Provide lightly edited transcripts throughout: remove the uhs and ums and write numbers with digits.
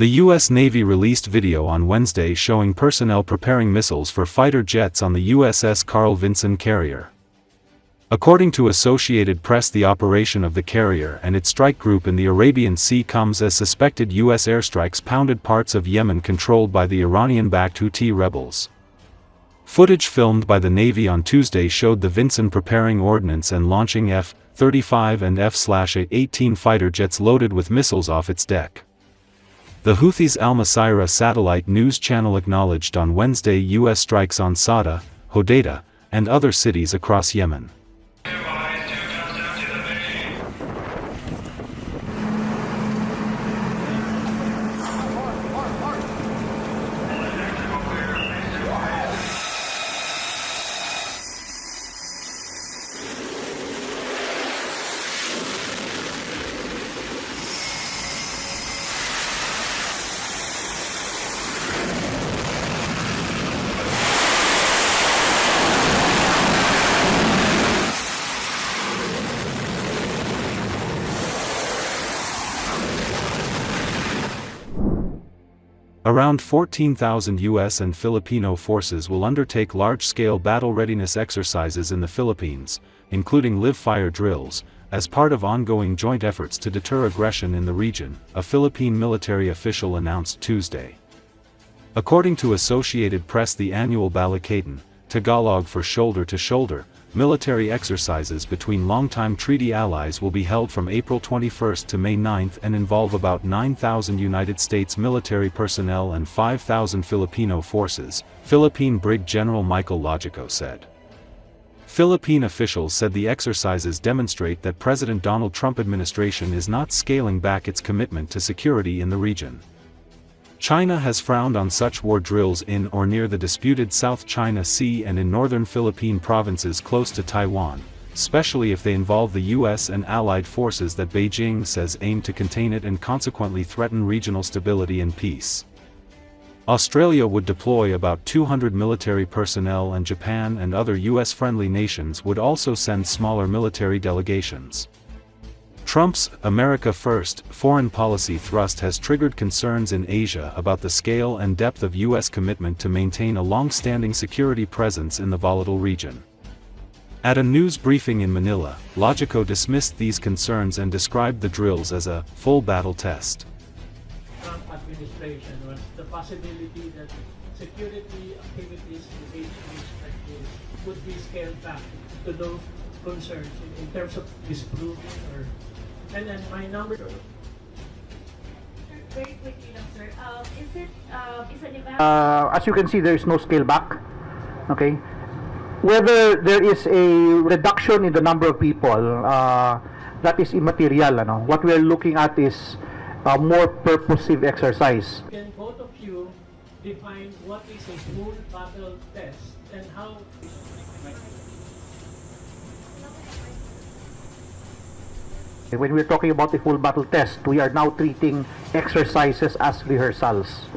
The U.S. Navy released video on Wednesday showing personnel preparing missiles for fighter jets on the USS Carl Vinson carrier. According to Associated Press, the operation of the carrier and its strike group in the Arabian Sea comes as suspected U.S. airstrikes pounded parts of Yemen controlled by the Iranian-backed Houthi rebels. Footage filmed by the Navy on Tuesday showed the Vinson preparing ordnance and launching F-35 and F-18 fighter jets loaded with missiles off its deck. The Houthis' al-Masirah satellite news channel acknowledged on Wednesday U.S. strikes on Saadah, Hodeidah, and other cities across Yemen. Around 14,000 U.S. and Filipino forces will undertake large-scale battle readiness exercises in the Philippines, including live-fire drills, as part of ongoing joint efforts to deter aggression in the region, a Philippine military official announced Tuesday. According to Associated Press, the annual Balikatan, Tagalog for shoulder-to-shoulder, military exercises between longtime treaty allies will be held from April 21 to May 9 and involve about 9,000 United States military personnel and 5,000 Filipino forces, Philippine Brig General Michael Logico said. Philippine officials said the exercises demonstrate that President Donald Trump administration is not scaling back its commitment to security in the region. China has frowned on such war drills in or near the disputed South China Sea and in northern Philippine provinces close to Taiwan, especially if they involve the U.S. and allied forces that Beijing says aim to contain it and consequently threaten regional stability and peace. Australia would deploy about 200 military personnel, and Japan and other U.S.-friendly nations would also send smaller military delegations. Trump's America First foreign policy thrust has triggered concerns in Asia about the scale and depth of U.S. commitment to maintain a long-standing security presence in the volatile region. At a news briefing in Manila, Logico dismissed these concerns and described the drills as a full battle test. Trump administration was the possibility that security activities in nations like this would be scaled back to those concerns in terms of disproving or. And then my number. Very quickly lang, sir. Is an event? As you can see, there is no scale back. Okay. Whether there is a reduction in the number of people, that is immaterial. What we are looking at is a more purposive exercise. Can both of you define what is a full battle test and how? When we're talking about the full battle test, we are now treating exercises as rehearsals.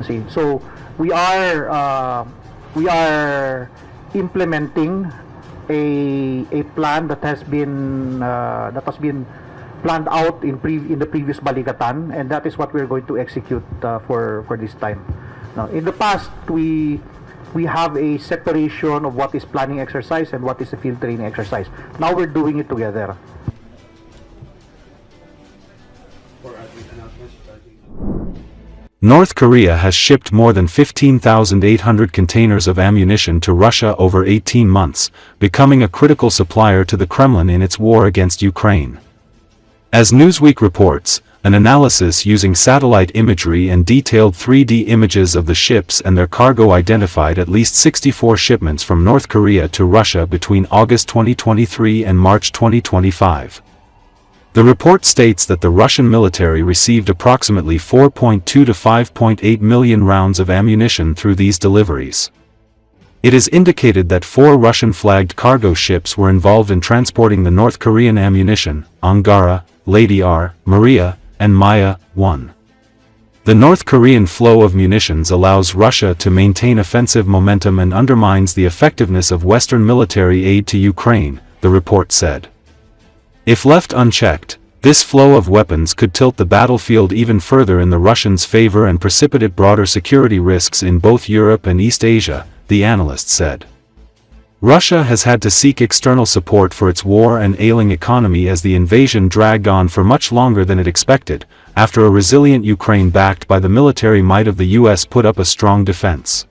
See, so we are implementing a plan that has been planned out in the previous Balikatan, and that is what we're going to execute for this time. Now, in the past, we have a separation of what is planning exercise and what is a field training exercise. Now we're doing it together. North Korea has shipped more than 15,800 containers of ammunition to Russia over 18 months, becoming a critical supplier to the Kremlin in its war against Ukraine. As Newsweek reports, an analysis using satellite imagery and detailed 3D images of the ships and their cargo identified at least 64 shipments from North Korea to Russia between August 2023 and March 2025. The report states that the Russian military received approximately 4.2 to 5.8 million rounds of ammunition through these deliveries. It is indicated that 4 Russian-flagged cargo ships were involved in transporting the North Korean ammunition: Angara, Lady R, Maria, and Maya 1. The North Korean flow of munitions allows Russia to maintain offensive momentum and undermines the effectiveness of Western military aid to Ukraine, the report said. If left unchecked, This flow of weapons could tilt the battlefield even further in the Russians' favor and precipitate broader security risks in both Europe and East Asia, the analyst said. Russia has had to seek external support for its war and ailing economy as the invasion dragged on for much longer than it expected, after a resilient Ukraine backed by the military might of the U.S. put up a strong defense.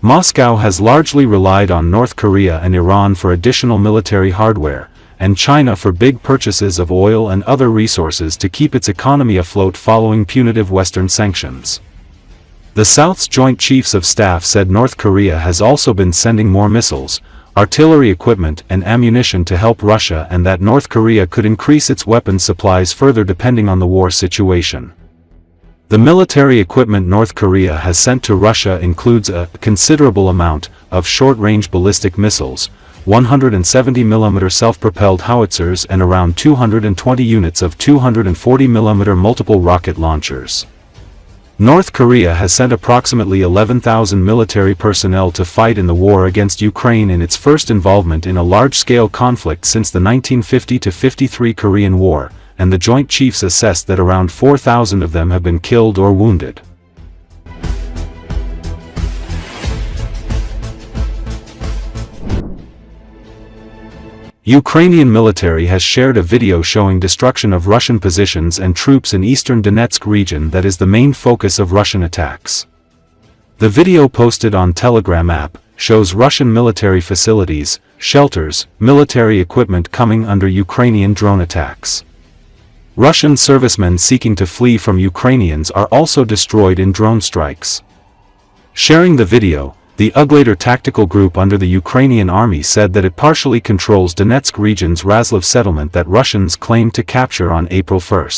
Moscow has largely relied on North Korea and Iran for additional military hardware, and China for big purchases of oil and other resources to keep its economy afloat following punitive Western sanctions. The South's Joint Chiefs of Staff said North Korea has also been sending more missiles, artillery equipment and ammunition to help Russia, and that North Korea could increase its weapons supplies further depending on the war situation. The military equipment North Korea has sent to Russia includes a considerable amount of short-range ballistic missiles, 170mm self-propelled howitzers and around 220 units of 240mm multiple rocket launchers. North Korea has sent approximately 11,000 military personnel to fight in the war against Ukraine in its first involvement in a large-scale conflict since the 1950-53 Korean War, and the Joint Chiefs assessed that around 4,000 of them have been killed or wounded. Ukrainian military has shared a video showing destruction of Russian positions and troops in eastern Donetsk region that is the main focus of Russian attacks. The video posted on Telegram app shows Russian military facilities, shelters, military equipment coming under Ukrainian drone attacks. Russian servicemen seeking to flee from Ukrainians are also destroyed in drone strikes. Sharing the video, the Uglader tactical group under the Ukrainian army said that it partially controls Donetsk region's Razliv settlement that Russians claimed to capture on April 1.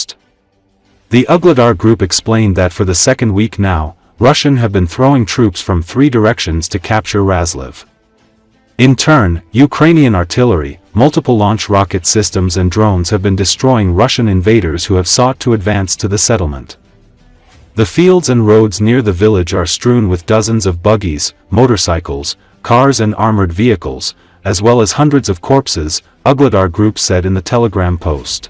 The Ugladar group explained that for the second week now, Russians have been throwing troops from 3 directions to capture Razliv. In turn, Ukrainian artillery, multiple launch rocket systems and drones have been destroying Russian invaders who have sought to advance to the settlement. The fields and roads near the village are strewn with dozens of buggies, motorcycles, cars and armored vehicles, as well as hundreds of corpses, Ugladar group said in the Telegram post.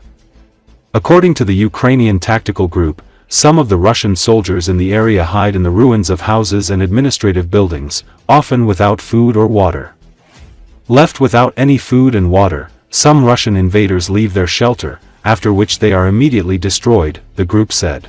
According to the Ukrainian tactical group, some of the Russian soldiers in the area hide in the ruins of houses and administrative buildings, often without food or water. Left without any food and water, some Russian invaders leave their shelter, after which they are immediately destroyed, the group said.